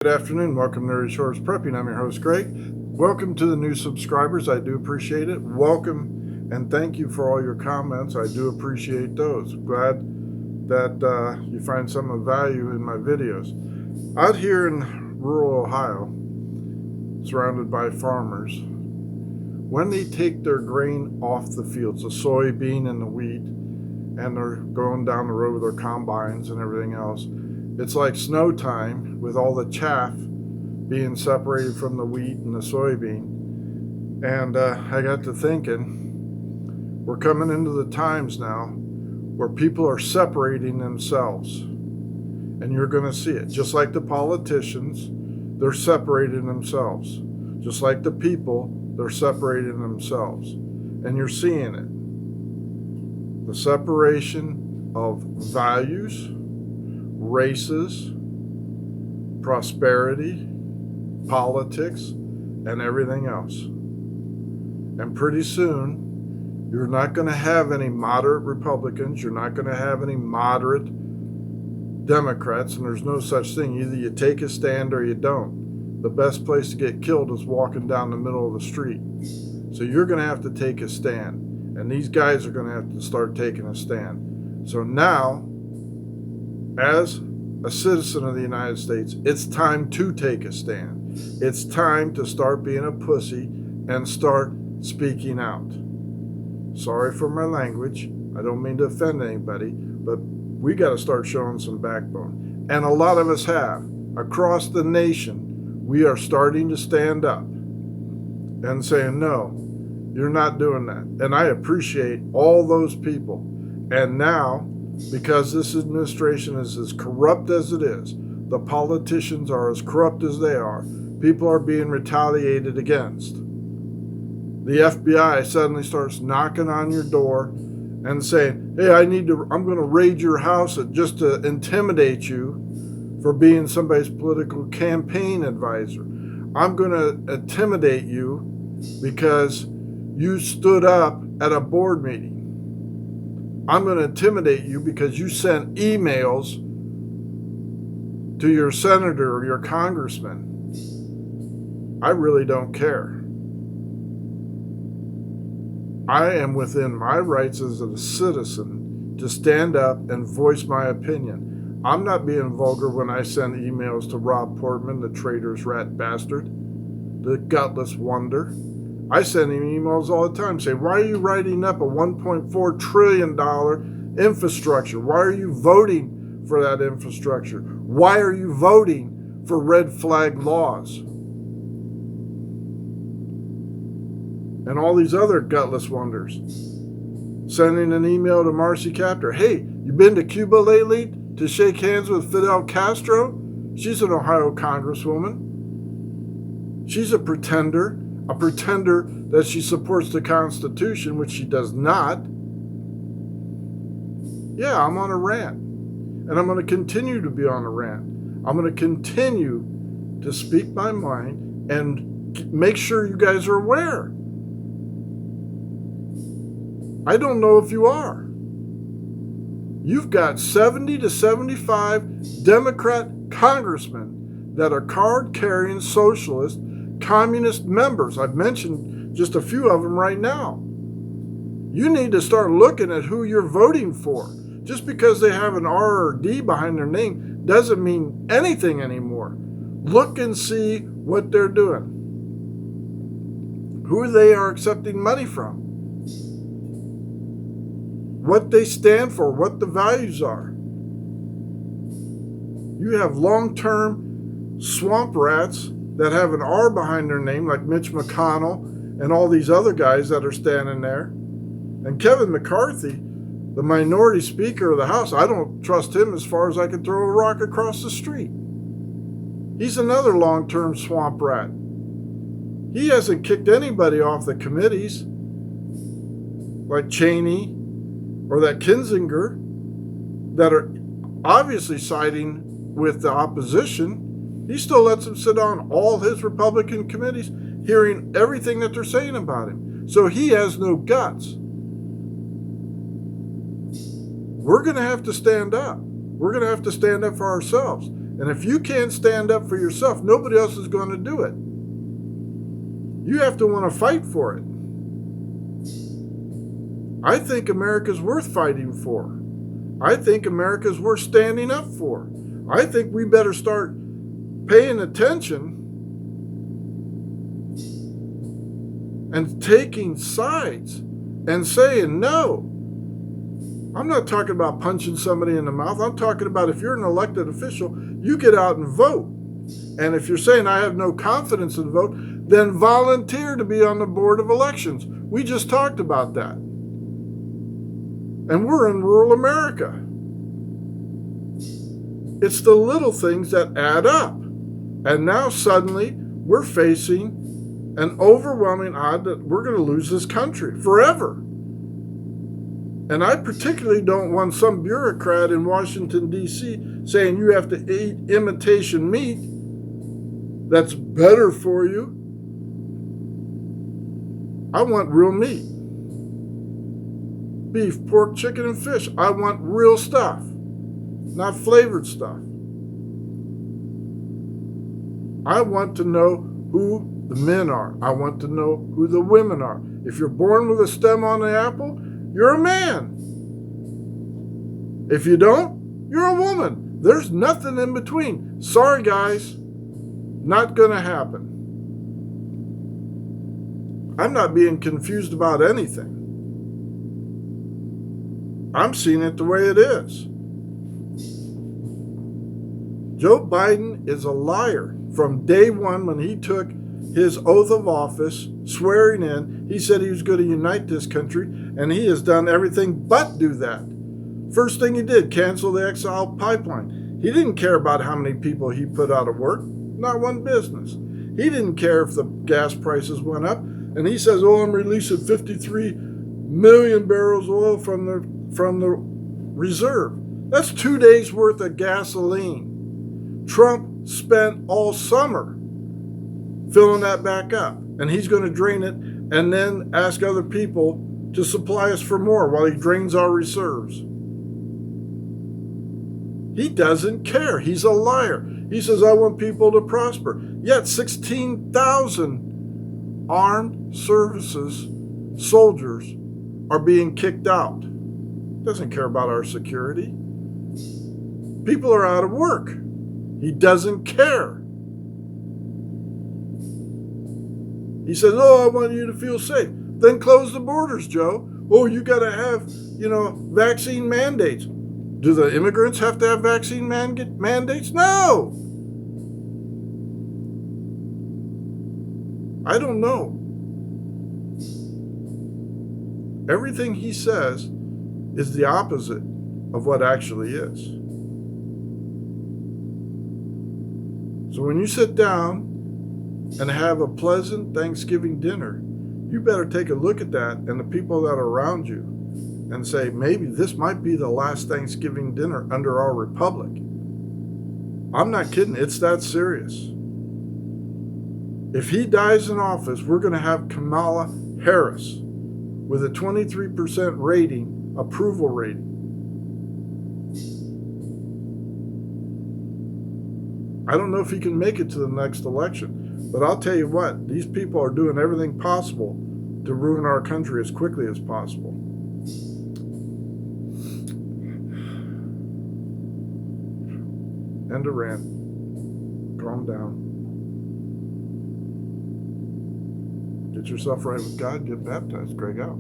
Good afternoon. Welcome to Nerdy Shorts Prepping. I'm your host, Greg. Welcome to the new subscribers. I do appreciate it. Welcome and thank you for all your comments. I do appreciate those. Glad that you find some of value in my videos. Out here in rural Ohio, surrounded by farmers, when they take their grain off the fields, the soybean and the wheat, and they're going down the road with their combines and everything else, it's like snow time with all the chaff being separated from the wheat and the soybean. And I got to thinking, we're coming into the times now where people are separating themselves. And you're going to see it. Just like the politicians, they're separating themselves. Just like the people, they're separating themselves. And you're seeing it. The separation of values, races, prosperity, politics, and everything else. And pretty soon, you're not going to have any moderate Republicans. You're not going to have any moderate Democrats, and there's no such thing. Either you take a stand or you don't. The best place to get killed is walking down the middle of the street. So you're going to have to take a stand, and these guys are going to have to start taking a stand. So now, as a citizen of the United States, it's time to take a stand. It's time to start being a pussy and start speaking out. Sorry for my language. I don't mean to offend anybody, but we got to start showing some backbone. And a lot of us have. Across the nation, we are starting to stand up and saying, no, you're not doing that. And I appreciate all those people. And now, because this administration is as corrupt as it is, the politicians are as corrupt as they are, people are being retaliated against. The FBI suddenly starts knocking on your door and saying, hey, I'm going to raid your house just to intimidate you for being somebody's political campaign advisor. I'm going to intimidate you because you stood up at a board meeting. I'm going to intimidate you because you sent emails to your senator or your congressman. I really don't care. I am within my rights as a citizen to stand up and voice my opinion. I'm not being vulgar when I send emails to Rob Portman, the traitor's rat bastard, the gutless wonder. I send him emails all the time saying, why are you writing up a $1.4 trillion infrastructure? Why are you voting for that infrastructure? Why are you voting for red flag laws? And all these other gutless wonders. Sending an email to Marcy Kaptur. Hey, you been to Cuba lately to shake hands with Fidel Castro? She's an Ohio congresswoman. She's a pretender that she supports the Constitution, which she does not. Yeah, I'm on a rant. And I'm going to continue to be on a rant. I'm going to continue to speak my mind and make sure you guys are aware. I don't know if you are. You've got 70 to 75 Democrat congressmen that are card-carrying socialist, communist members. I've mentioned just a few of them right now. You need to start looking at who you're voting for. Just because they have an R or D behind their name doesn't mean anything anymore. Look and see what they're doing. Who they are accepting money from. What they stand for, what the values are. You have long-term swamp rats that have an R behind their name, like Mitch McConnell and all these other guys that are standing there. And Kevin McCarthy, the minority speaker of the House, I don't trust him as far as I can throw a rock across the street. He's another long-term swamp rat. He hasn't kicked anybody off the committees, like Cheney or that Kinzinger, that are obviously siding with the opposition. He still lets them sit on all his Republican committees, hearing everything that they're saying about him. So he has no guts. We're going to have to stand up. We're going to have to stand up for ourselves. And if you can't stand up for yourself, nobody else is going to do it. You have to want to fight for it. I think America's worth fighting for. I think America's worth standing up for. I think we better start paying attention and taking sides and saying no. I'm not talking about punching somebody in the mouth. I'm talking about if you're an elected official, you get out and vote. And if you're saying I have no confidence in the vote, then volunteer to be on the board of elections. We just talked about that. And we're in rural America. It's the little things that add up. And now suddenly we're facing an overwhelming odds that we're going to lose this country forever. And I particularly don't want some bureaucrat in Washington, D.C. saying you have to eat imitation meat that's better for you. I want real meat. Beef, pork, chicken, and fish. I want real stuff, not flavored stuff. I want to know who the men are. I want to know who the women are. If you're born with a stem on the apple, you're a man. If you don't, you're a woman. There's nothing in between. Sorry, guys. Not going to happen. I'm not being confused about anything. I'm seeing it the way it is. Joe Biden is a liar. From day one, when he took his oath of office, swearing in, he said he was going to unite this country, and he has done everything but do that. First thing he did, cancel the Exile pipeline. He didn't care about how many people he put out of work, not one business. He didn't care if the gas prices went up, and he says, oh, I'm releasing 53 million barrels of oil from the reserve. That's 2 days worth of gasoline. Trump spent all summer filling that back up, and he's going to drain it and then ask other people to supply us for more while he drains our reserves. He doesn't care. He's a liar. He says, I want people to prosper. Yet 16,000 armed services soldiers are being kicked out. Doesn't care about our security. People are out of work. He doesn't care. He says, oh, I want you to feel safe. Then close the borders, Joe. Oh, you got to have, vaccine mandates. Do the immigrants have to have vaccine mandates? No. I don't know. Everything he says is the opposite of what actually is. So when you sit down and have a pleasant Thanksgiving dinner, you better take a look at that and the people that are around you and say, maybe this might be the last Thanksgiving dinner under our republic. I'm not kidding. It's that serious. If he dies in office, we're going to have Kamala Harris with a 23% rating, approval rating. I don't know if he can make it to the next election, but I'll tell you what, these people are doing everything possible to ruin our country as quickly as possible. End of rant. Calm down. Get yourself right with God. Get baptized. Greg out.